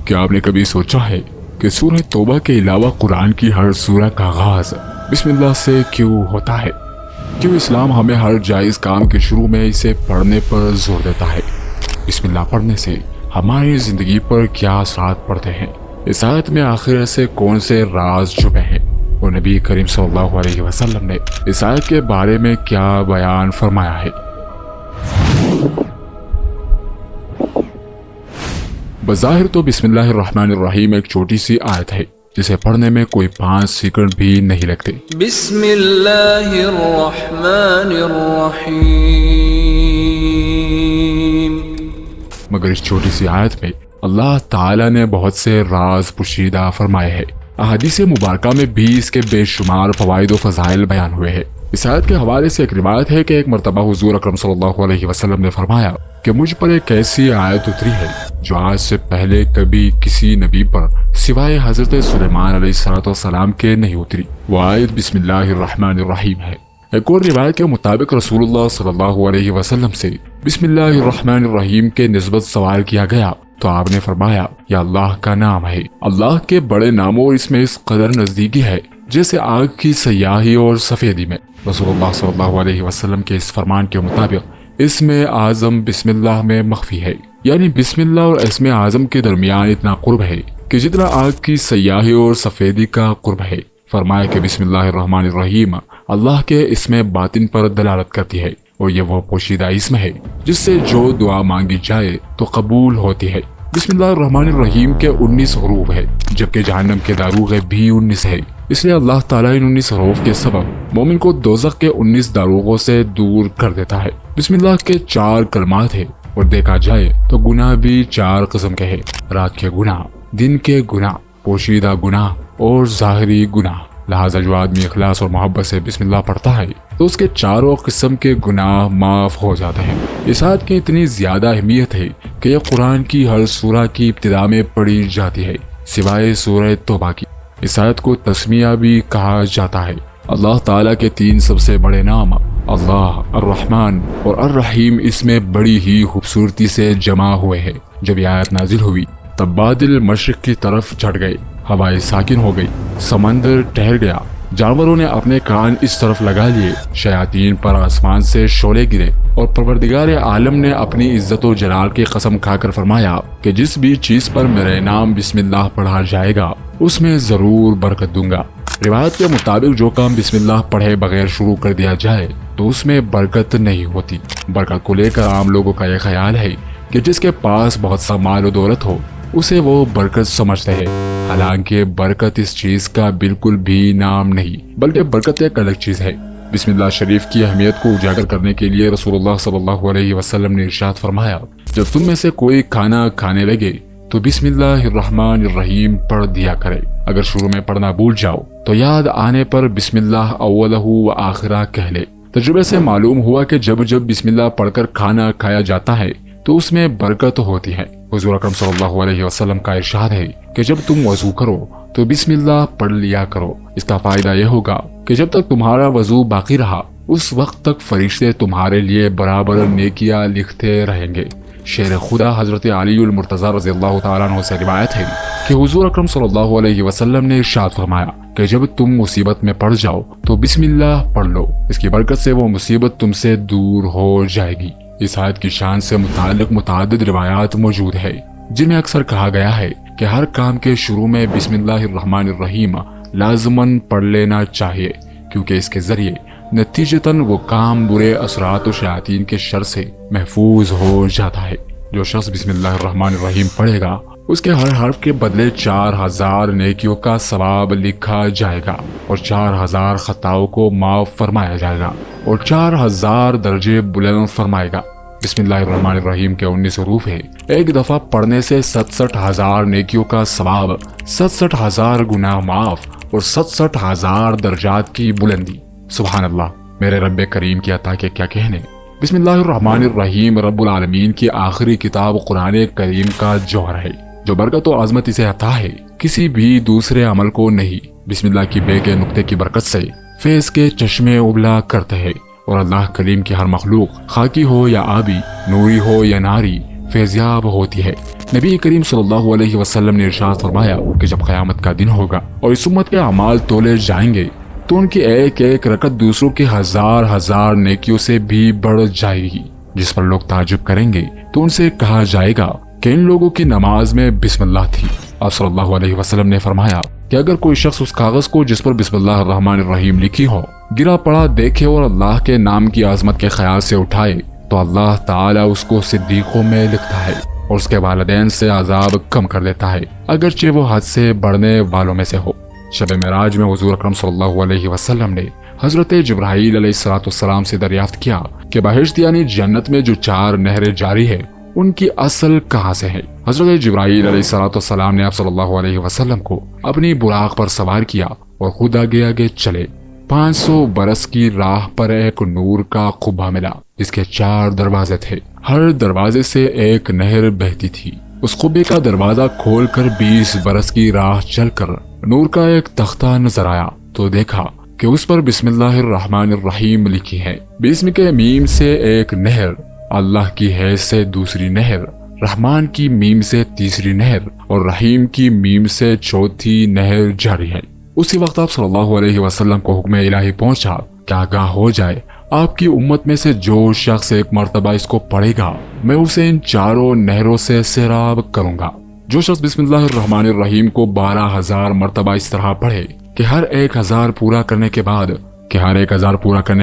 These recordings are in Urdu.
کیا آپ نے کبھی سوچا ہے کہ سورہ توبہ کے علاوہ قرآن کی ہر سورہ کا آغاز بسم اللہ سے کیوں ہوتا ہے؟ کیوں اسلام ہمیں ہر جائز کام کے شروع میں اسے پڑھنے پر زور دیتا ہے؟ بسم اللہ پڑھنے سے ہماری زندگی پر کیا اثرات پڑتے ہیں؟ اس آیت میں آخر سے کون سے راز چھپے ہیں اور نبی کریم صلی اللہ علیہ وسلم نے اس آیت کے بارے میں کیا بیان فرمایا ہے؟ بظاہر تو بسم اللہ الرحمن الرحیم ایک چھوٹی سی آیت ہے جسے پڑھنے میں کوئی 5 سیکنڈ بھی نہیں لگتے۔ بسم اللہ الرحمن الرحیم، مگر اس چھوٹی سی آیت میں اللہ تعالیٰ نے بہت سے راز پوشیدہ فرمائے ہیں۔ احادیث مبارکہ میں بھی اس کے بے شمار فوائد و فضائل بیان ہوئے ہیں۔ اس آیت کے حوالے سے ایک روایت ہے کہ ایک مرتبہ حضور اکرم صلی اللہ علیہ وسلم نے فرمایا کہ مجھ پر ایک ایسی آیت اتری ہے جو آج سے پہلے کبھی کسی نبی پر سوائے حضرت سلیمان علیہ السلام کے نہیں اتری۔ وہ آیت بسم اللہ الرحمن الرحیم ہے۔ ایک اور روایت کے مطابق رسول اللہ صلی اللہ علیہ وسلم سے بسم اللہ الرحمن الرحیم کے نسبت سوال کیا گیا تو آپ نے فرمایا یہ اللہ کا نام ہے۔ اللہ کے بڑے ناموں اس میں اس قدر نزدیکی ہے جیسے آگ کی سیاہی اور سفیدی میں۔ رسول اللہ صلی اللہ علیہ وسلم کے اس فرمان کے مطابق اسم اعظم بسم اللہ میں مخفی ہے، یعنی بسم اللہ اور اسم اعظم کے درمیان اتنا قرب ہے کہ جتنا آگ کی سیاہی اور سفیدی کا قرب ہے۔ فرمایا کہ بسم اللہ الرحمن الرحیم اللہ کے اسم باطن پر دلالت کرتی ہے اور یہ وہ پوشیدہ اسم ہے جس سے جو دعا مانگی جائے تو قبول ہوتی ہے۔ بسم اللہ الرحمن الرحیم کے 19 حروف ہے جبکہ جہنم کے داروغے بھی 19 ہے، اس لیے اللہ تعالیٰ ان 19 حروف کے سبب مومن کو دوزخ کے 19 داروغوں سے دور کر دیتا ہے۔ بسم اللہ کے 4 کلمات ہیں اور دیکھا جائے تو گناہ بھی 4 قسم کے ہیں، رات کے گناہ، دن کے گناہ، پوشیدہ گناہ اور ظاہری گناہ۔ لہٰذا جو آدمی اخلاص اور محبت سے بسم اللہ پڑھتا ہے تو اس کے 4 قسم کے گناہ معاف ہو جاتے ہیں۔ اس آیت کی اتنی زیادہ اہمیت ہے کہ یہ قرآن کی ہر سورہ کی ابتدا میں پڑھی جاتی ہے سوائے سورہ توبہ کی۔ اس آیت کو تسمیہ بھی کہا جاتا ہے۔ اللہ تعالیٰ کے 3 سب سے بڑے نام اللہ، الرحمن اور الرحیم اس میں بڑی ہی خوبصورتی سے جمع ہوئے ہیں۔ جب یہ آیت نازل ہوئی تب بادل مشرق کی طرف چڑھ گئے، ہوائیں ساکن ہو گئی، سمندر ٹھہر گیا، جانوروں نے اپنے کان اس طرف لگا لیے، شیاطین پر آسمان سے شعلے گرے اور پروردگار عالم نے اپنی عزت و جلال کی قسم کھا کر فرمایا کہ جس بھی چیز پر میرے نام بسم اللہ پڑھا جائے گا اس میں ضرور برکت دوں گا۔ روایت کے مطابق جو کام بسم اللہ پڑھے بغیر شروع کر دیا جائے تو اس میں برکت نہیں ہوتی۔ برکت کو لے کر عام لوگوں کا یہ خیال ہے کہ جس کے پاس بہت سا مال و دولت ہو اسے وہ برکت سمجھتے ہیں، حالانکہ برکت اس چیز کا بالکل بھی نام نہیں بلکہ برکت ایک الگ چیز ہے۔ بسم اللہ شریف کی اہمیت کو اجاگر کرنے کے لیے رسول اللہ صلی اللہ علیہ وسلم نے ارشاد فرمایا جب تم میں سے کوئی کھانا کھانے لگے تو بسم اللہ الرحمن الرحیم پڑھ دیا کرے، اگر شروع میں پڑھنا بھول جاؤ تو یاد آنے پر بسم اللہ اولہ و آخرہ کہہ لے۔ تجربے سے معلوم ہوا کہ جب بسم اللہ پڑھ کر کھانا کھایا جاتا ہے تو اس میں برکت ہوتی ہے۔ حضور اکرم صلی اللہ علیہ وسلم کا ارشاد ہے کہ جب تم وضو کرو تو بسم اللہ پڑھ لیا کرو، اس کا فائدہ یہ ہوگا کہ جب تک تمہارا وضو باقی رہا اس وقت تک فرشتے تمہارے لیے برابر نیکیاں لکھتے رہیں گے۔ شیر خدا حضرت علی المرتضی رضی اللہ تعالیٰ عنہ سے روایت ہے کہ حضور اکرم صلی اللہ علیہ وسلم نے ارشاد فرمایا کہ جب تم مصیبت میں پڑ جاؤ تو بسم اللہ پڑھ لو، اس کی برکت سے وہ مصیبت تم سے دور ہو جائے گی۔ اس آیت کی شان سے متعلق متعدد روایات موجود ہے جن میں اکثر کہا گیا ہے کہ ہر کام کے شروع میں بسم اللہ الرحمن الرحیم لازماً پڑھ لینا چاہیے، کیونکہ اس کے ذریعے نتیجتاً وہ کام برے اثرات و شیاطین کے شر سے محفوظ ہو جاتا ہے۔ جو شخص بسم اللہ الرحمن الرحیم پڑھے گا اس کے ہر حرف کے بدلے 4000 نیکیوں کا ثواب لکھا جائے گا اور 4000 خطاؤں کو معاف فرمایا جائے گا اور 4000 درجے بلند فرمائے گا۔ بسم اللہ الرحمن الرحیم کے 19 حروف ہے، ایک دفعہ پڑھنے سے 67,000 نیکیوں کا ثواب، 67,000 گناہ معاف اور 67,000 درجات کی بلندی۔ سبحان اللہ، میرے رب کریم کی عطا کے کیا کہنے۔ بسم اللہ الرحمن الرحیم رب العالمین کی آخری کتاب قرآن کریم کا جوہر ہے، جو برکت و عظمت اسے عطا ہے کسی بھی دوسرے عمل کو نہیں۔ بسم اللہ کی بے کے نقطے کی برکت سے فیض کے چشمے ابلا کرتے ہیں اور اللہ کریم کی ہر مخلوق خاکی ہو یا آبی، نوری ہو یا ناری، فیضیاب ہوتی ہے۔ نبی کریم صلی اللہ علیہ وسلم نے ارشاد فرمایا کہ جب قیامت کا دن ہوگا اور اس امت کے اعمال تولے جائیں گے تو ان کی ایک ایک رکعت دوسروں کی ہزار ہزار نیکیوں سے بھی بڑھ جائے گی، جس پر لوگ تعجب کریں گے تو ان سے کہا جائے گا کہ ان لوگوں کی نماز میں بسم اللہ تھی۔ آپ صلی اللہ علیہ وسلم نے فرمایا کہ اگر کوئی شخص اس کاغذ کو جس پر بسم اللہ الرحمن الرحیم لکھی ہو گرا پڑا دیکھے اور اللہ کے نام کی عظمت کے خیال سے اٹھائے تو اللہ تعالیٰ اس کو صدیقوں میں لکھتا ہے اور اس کے والدین سے عذاب کم کر دیتا ہے، اگرچہ وہ حد سے بڑھنے والوں میں سے ہو۔ شب معراج میں حضور اکرم صلی اللہ علیہ وسلم نے حضرت جبرائیل علیہ السلام سے دریافت کیا کہ بہشت یعنی جنت میں جو 4 نہریں جاری ہے ان کی اصل کہاں سے ہے۔ حضرت جبرائیل علیہ السلام نے آپ صلی اللہ علیہ وسلم کو اپنی براق پر سوار کیا اور خود آگے آگے چلے۔ 500 برس کی راہ پر ایک نور کا قبہ ملا جس کے 4 دروازے تھے، ہر دروازے سے ایک نہر بہتی تھی۔ اس قبے کا دروازہ کھول کر 20 برس کی راہ چل کر نور کا ایک تختہ نظر آیا تو دیکھا کہ اس پر بسم اللہ الرحمن الرحیم لکھی ہے۔ بسم کے میم سے ایک نہر، اللہ کی حیث سے دوسری نہر، رحمان کی میم سے تیسری نہر اور رحیم کی میم سے چوتھی نہر جاری ہے۔ اسی وقت آپ صلی اللہ علیہ وسلم کو حکم الہی پہنچا کہ آگاہ ہو جائے، آپ کی امت میں سے جو شخص ایک مرتبہ اس کو پڑھے گا میں اسے ان 4 نہروں سے سیراب کروں گا۔ جو شخص بسم اللہ الرحمن الرحیم کو 12,000 مرتبہ اس طرح پڑھے کہ ہر 1,000 پورا کرنے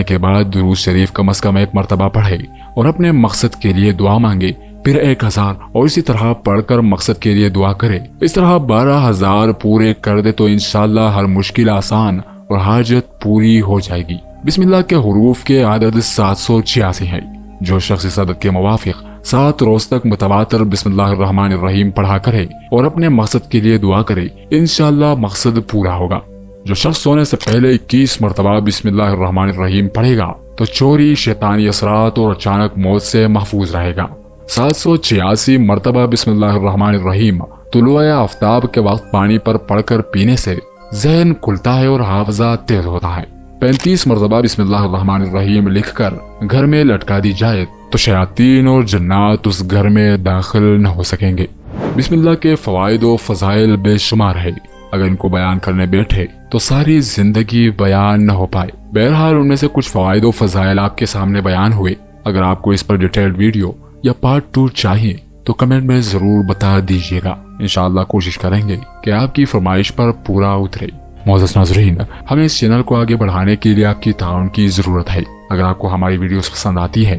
کے بعد درود شریف کم از کم 1 مرتبہ پڑھے اور اپنے مقصد کے لیے دعا مانگے، پھر 1,000 اور اسی طرح پڑھ کر مقصد کے لیے دعا کرے، اس طرح 12,000 پورے کر دے تو انشاءاللہ ہر مشکل آسان اور حاجت پوری ہو جائے گی۔ بسم اللہ کے حروف کے عدد 786 ہے۔ جو شخص اس عدد کے موافق 7 روز تک متواتر بسم اللہ الرحمن الرحیم پڑھا کرے اور اپنے مقصد کے لیے دعا کرے، انشاءاللہ مقصد پورا ہوگا۔ جو شخص سونے سے پہلے 21 مرتبہ بسم اللہ الرحمن الرحیم پڑھے گا تو چوری، شیطانی اثرات اور اچانک موت سے محفوظ رہے گا۔ 786 مرتبہ بسم اللہ الرحمن الرحیم طلوع آفتاب کے وقت پانی پر پڑھ کر پینے سے ذہن کھلتا ہے اور حافظہ تیز ہوتا ہے۔ 35 مرتبہ بسم اللہ الرحمن الرحیم لکھ کر گھر میں لٹکا دی جائے تو شیاطین اور جنات اس گھر میں داخل نہ ہو سکیں گے۔ بسم اللہ کے فوائد و فضائل بے شمار ہے، اگر ان کو بیان کرنے بیٹھے تو ساری زندگی بیان نہ ہو پائے۔ بہرحال ان میں سے کچھ فوائد و فضائل آپ کے سامنے بیان ہوئے۔ اگر آپ کو اس پر ڈیٹیلڈ ویڈیو یا پارٹ 2 چاہیے تو کمنٹ میں ضرور بتا دیجیے گا، انشاءاللہ کوشش کریں گے کہ آپ کی فرمائش پر پورا اترے۔ معزز ناظرین، ہمیں اس چینل کو آگے بڑھانے کے لیے آپ کی تعاون کی ضرورت ہے۔ اگر آپ کو ہماری ویڈیوز پسند آتی ہے